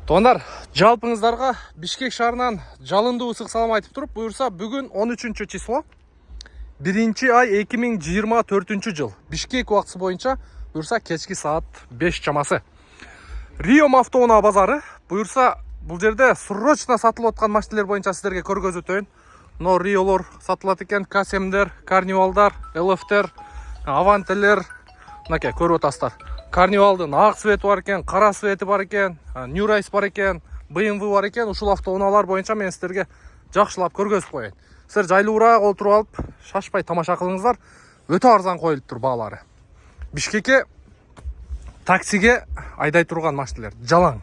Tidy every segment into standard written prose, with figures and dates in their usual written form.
Тондар, жалпыңыздарға Бишкек шаарынан жалынды ысык салам айтып туруп, буюрса бүгүн 13 число 1 ай 2024 жыл. Бишкек убактысы боюнча буюрса кечки саат 5 чамасы. Рио автоунаа базары буюрса бул жерде срочно сатылып аткан машиналар боюнча сиздерге көргөзүп өтөйүн. Но Риолор сатылат экен, Касемдер, Карнивалдар, ЛФтер, Авантелер, мынакей көрүп атасыздар. Карнивалдын ак свети бар экен, кара свети бар экен, Ньюрайс бар экен, BMW бар экен. Ушул автоунаалар боюнча мен сиздерге жакшылап көргөзүп коеюн. Сиздер жайлуураак отуруп алып, шашпай тамаша кылыңыздар. Өтө арзан коюлуптур баалары. Бишкекке таксиге айдай турган машиналар жалаң.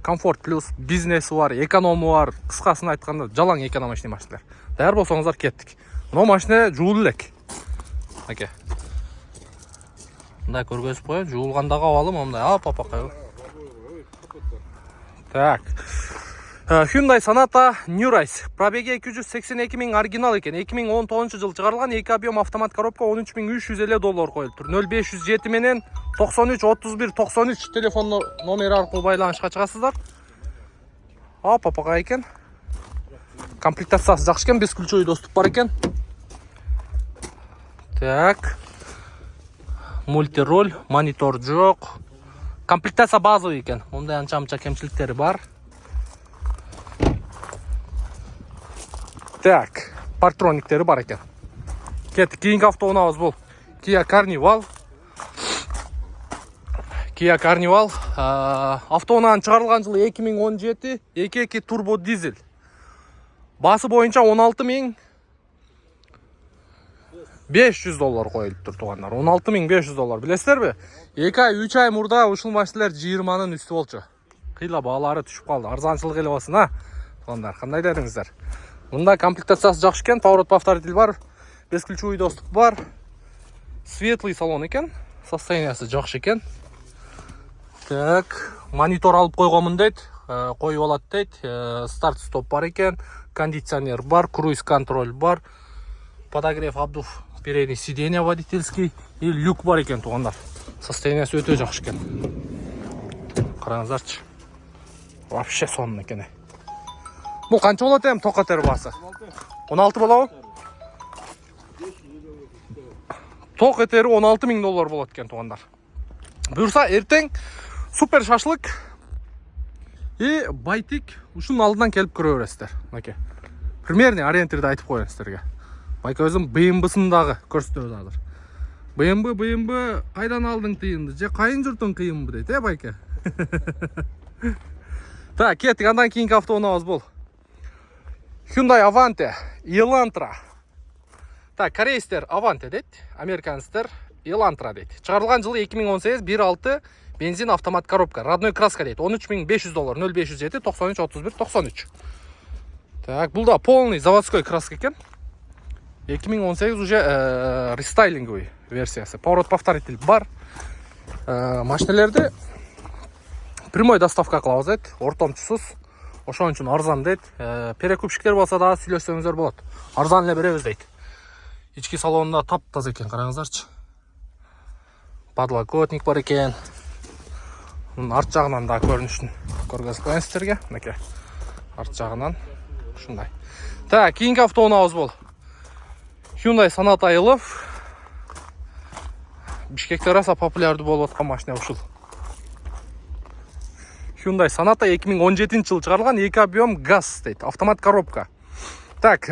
Комфорт плюс, бизнеси бар, эконому бар. Кыскасын айтканда жалаң экономичный машиналар. Даяр болсоңуздар кеттик. Мына машина жуулу элек. Мынакей. Мындай көргөзүп коеюн, жуулгандагы абалы мындай апапакай. Так. Hyundai Sonata Newrise. Пробеги 282 000 оригинал экен. 2019 жыл чыгарылган, 2 объем автомат коробка $13,350 коюлуптур. 0507 менен 93 31 93 телефон номери аркылуу байланышка чыгасыздар. Апапакай экен. Комплектациясы жакшы экен, бесключевой доступ бар экен. Так. Мультироль, монитор жок. Комплектация базовый экен. Мындай анча-мынча кемчиликтери бар. Так, партрониктери бар экен. Кеттик, кийинки автоунаабыз бул Kia Carnival. Kia Carnival автоунаанын чыгарылган жылы 2017, 2.2 турбо дизель. Басы боюнча $16,500 коюлуптур туугандар. $16,500 билесиздерби? 2 ай 3 ай мурда ушул машиналар 20нын үстү болчу. Кыйла баалары түшүп калды. Арзанчылык эле болсун, а? Туугандар, кандай дедиңиздер? Мында комплектациясы жакшы экен, поворот повторитель бар, бесключевой доступ бар. Светлый салон экен, состояниясы жакшы экен. Так, монитор алып койгонмун дейт, коюп алат дейт. Старт стоп бар экен, кондиционер бар, круиз контроль бар. Подогрев обдув передний сиденья водительский и люк бар экен туугандар. Состояниясы өтө жакшы экен. Караңыздарчы. Вообще сонун экен. Бул канча болот эми ток этери баасы? 16 болобу? Ток этери $16,000 болот экен туугандар. Буюрса эртең супер шашлык и байтик ушунун алдынан келип көрө бересиздер. Мынакей. Примерный ориентирди айтып коеюн сиздерге. Байка өзүм BMW-сын дагы көрсөтөбүз азыр. BMW кайдан алдың тыйынды? Же кайын журтуң кыйынбы дейт, байка? Так, кеттик, андан кийинки автоунаабыз бул Hyundai Avante Elantra. Так, корейстер Avante дейт, американецтер Elantra дейт. Чыгарылган жылы 2018, 1.6 бензин автомат коробка, родной краска дейт. $13,500, 0507 93 31 93. Так, бул да полный заводской краска экен. 2018 уже рестайлинговый версиясы. Поворот повторитель бар. Машиналерди прямой доставка кылабыз дейт, ортомчусуз. Ошон үчүн арзан дейт. Перекупщиктер болсо да сүйлөшсөңүздөр болот. Арзан эле беребиз дейт. Ички салонунда таптаза экен, караңыздарчы. Подлокотник бар экен. Мунун арт жагынан да көрүнүшүн көргөзүп коеюн сиздерге. Мынакей. Арт жагынан ушундай. Так, кийинки автоунаабыз бул Hyundai Sonata LF. Бишкекте раса популярдуу болуп аткан машина ушул. Hyundai Sonata 2017 жылы чыгарылган, 2 объем газ дейт, автомат коробка. Так,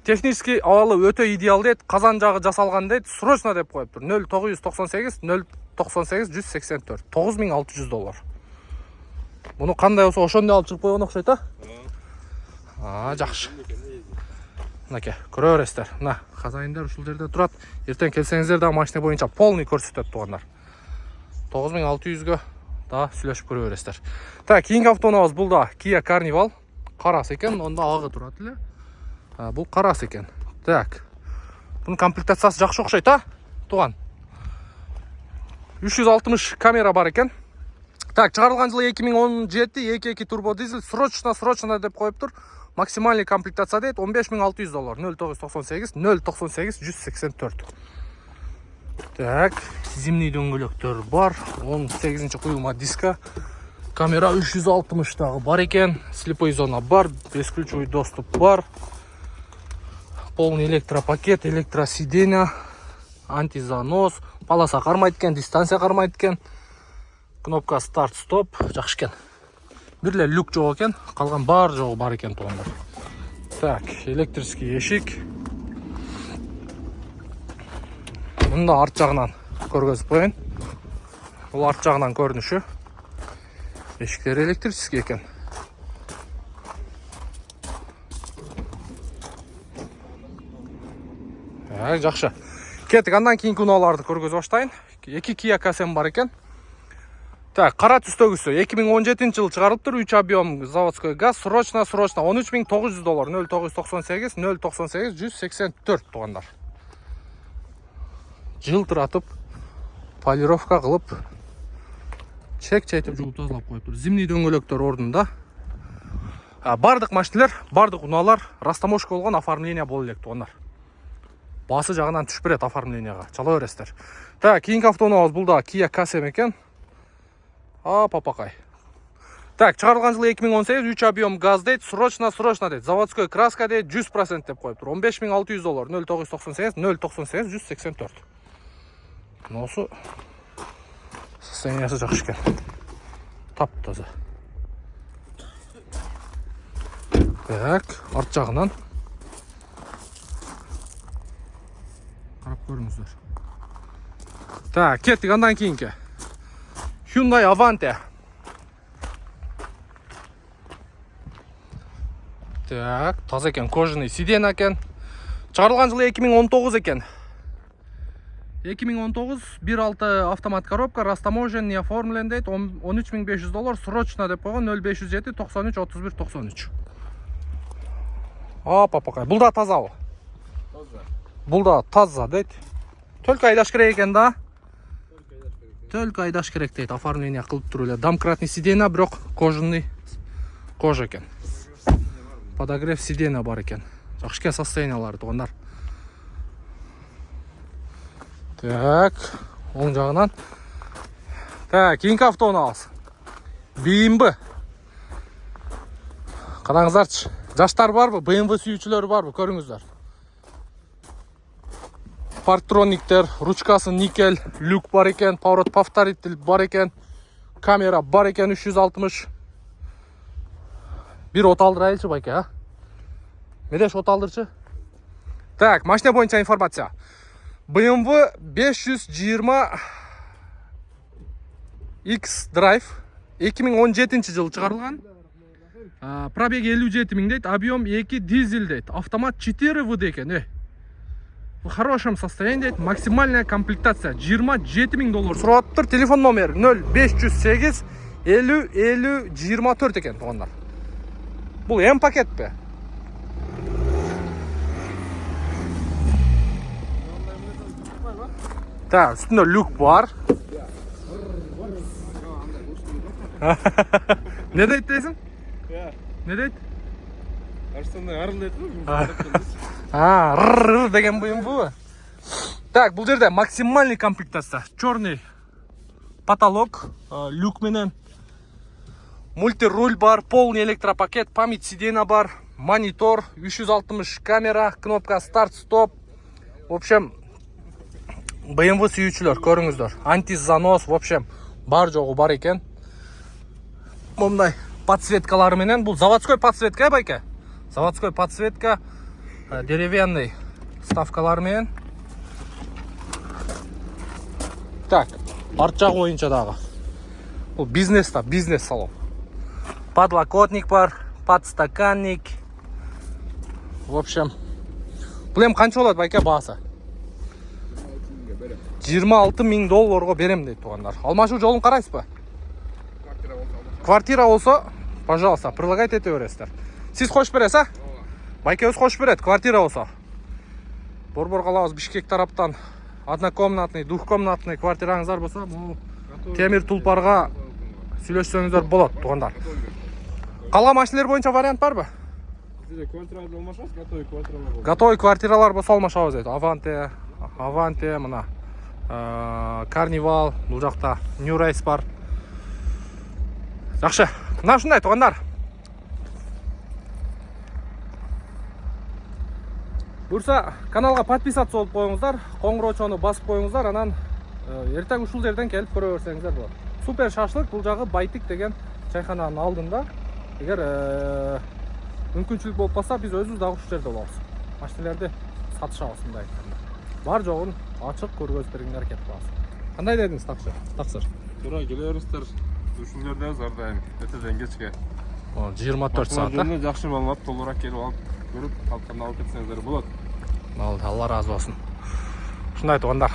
технически абалы өтө идеал дейт, казан жагы жасалган дейт, срочно деп коюптур. 0998 098 184, $9,600. Буну кандай болсо ошондой алып чыгып койгон окшойт, а? Жакшы. Мынакей, көрө бересиздер. Мына казайындар ушул жерде турат. Эртең келсеңиздер да машина боюнча полный көрсөтөт туугандар. 9600 да сүйлөшүп көрө бересиздер. Так, кийинки автоунаабыз бул да Kia Carnival. Карасы экен, онда агы турат эле. Бул карасы экен. Так. Бунун комплектациясы жакшы окшойт, тууган. 360 камера бар экен. Так, чыгарылган жылы 2017, 2.2 турбо дизель, срочно деп коюптур. Максимальный комплектация дейт $15,600, 0998 098 184. Так, зимний дөңгөлөктөр бар. 18-ші куюлма диска. Камера 360-тагы бар екен. Слепой зона бар, бесключевой доступ бар. Полный электропакет, электросиденье, антизанос. Полоса кармайт экен, дистанция кармайт экен. Кнопка старт-стоп, жакшы экен. Бир эле люк жок экен, калган бар жогу бар экен туугандар. Так, электрический эшик. Мында арт жагынан көргөзүп коеюн. Бул арт жагынан көрүнүшү. Эшиктер электрический экен. Жакшы. Кеттик, андан кийинки унааларды көргөзүп баштайын. 2 Kia Kasem бар экен. Так, кара түстөгүсү 2017-жылы чыгарылыптыр. 3 объем заводской газ, срочно $13,900, 0998 098 184 туугандар. Жылтыратып, полировка кылып, чек-чейтип жууп тазалап коюптур. Зимний дөңгөлөктөр ордунда. Бардык машиналар, бардык унаалар растаможка болгон оформление боло элек туугандар. Басы жагынан түшүп берет оформленияга. Чала бересиздер. Так, кийинки автоунаабыз бул да Kia Kasem экен. Папакай. Так, чыгарылган жылы 2018, 3 объем газ дейт, срочно дейт. Заводской краска дейт, 100% деп коюптур. $15,600, 0998 098 184. Ноосу состояниясы жакшы экен. Таптаза. Так, арт жагынан карап көрүңүздөр. Так, кеттик андан кийинки. Hyundai Avante. Так, таза экен, кожаный сиденье экен. Чыгарылган жылы 2019 экен. 2019 1.6 автомат коробка, растаможен, не оформлен дейт, $13,500, срочно деп койгон 0507 93 31 93. Папакай, бул да тазабы? Таза. Бул да таза дейт. Только айдаш керек экен да? Только айдаш керек дейт, оформление кылып туруп эле. Домкратный сиденье, бирок кожаный кожа экен. Подогрев сиденья бар экен. Жакшы экен состояниялары туугандар. Так, оң жагынан. Так, кийинки автоунаабыз. BMW. Караңыздарчы. Жаштар барбы? BMW сүйүүчүлөр барбы? Көрүңүздөр. Парктрониктер, ручкасы никель, люк бар экен, поворот повторитель бар экен, камера бар экен 360. Бир от алдырайлычы байке, а? Медеш от алдырчы? Так, машина боюнча информация. BMW 520 X Drive 2017-жылы чыгарылган. Пробег 57 дейт, объем 2 дизель дейт, автомат 4 ВД экен. В хорошем состоянии дейт, максимальная комплектация $27,000 сураттыр. Телефон номер 0508 50 50 24 экен туугандар. Бул М пакет бе? Так, үстүндө люк бар. Не дейт дейсиң? Не дейт? Арсенал арыл дейт бу. Рррр деген буюм бу. Так, бул жерде максимальный комплектация. Черный потолок, люк менен. Мультируль бар, полный электропакет, память сиденья бар, монитор, 360 камера, кнопка старт-стоп. В общем, BMW сүйүүчүлөр, көрүңүздөр. Антизанос, в общем, бар жогу бар экен. Мындай подсветкалары менен, бул заводской подсветка, байке. Заводской подсветка, деревянный ставкалар менен. Так, арт жагы боюнча дагы. Бул бизнес салон. Подлокотник бар, подстаканник. В общем, бул эми канча болот байке баасы? $26,000 берем дейт туугандар. Алмашуу жолун карайсызбы? Квартира болсо, пожалуйста, предлагать ете бересиздер. Сиз кош бересиз, а? Байке өз кош берет, квартира болсо. Борбор калабыз Бишкек тараптан однокомнатный, двухкомнатный квартираңыздар болсо, бул темир тулпарга сүйлөшсөңүздөр болот туугандар. Калган машиналар боюнча вариант барбы? Квартираларды алмашабыз, готовый квартиралар. Готовый квартиралар болсо алмашабыз дейт. Аванте, мына. Carnival, бул жакта New Race бар. Жакшы. Мына ушундай туугандар. Буюрса, каналга подписаться болуп коюңуздар, коңгуроочону басып коюңуздар, анан эртең ушул жерден келип көрө берсеңиздер болот. Супер шашлык, бул жагы Байтик деген чайхананын алдында. Эгер мүмкүнчүлүк болуп калса, биз өзүбүз дагы ушул жерде болобуз. Машиналарды сатышабыз мындай айтканда. Бар жогун ачык көргөзүп бергенге аракет кылабыз. Кандай дедиңиз, таксыр? Туура келе бериңиздер. Ушул жердебиз ар дайым. Эртеден кечке. 24 саат. Жакшы маалымат толугураак келип алып, көрүп, калтканда алып кетсеңиздер болот. Алла разы болсун. Ушундай туугандар.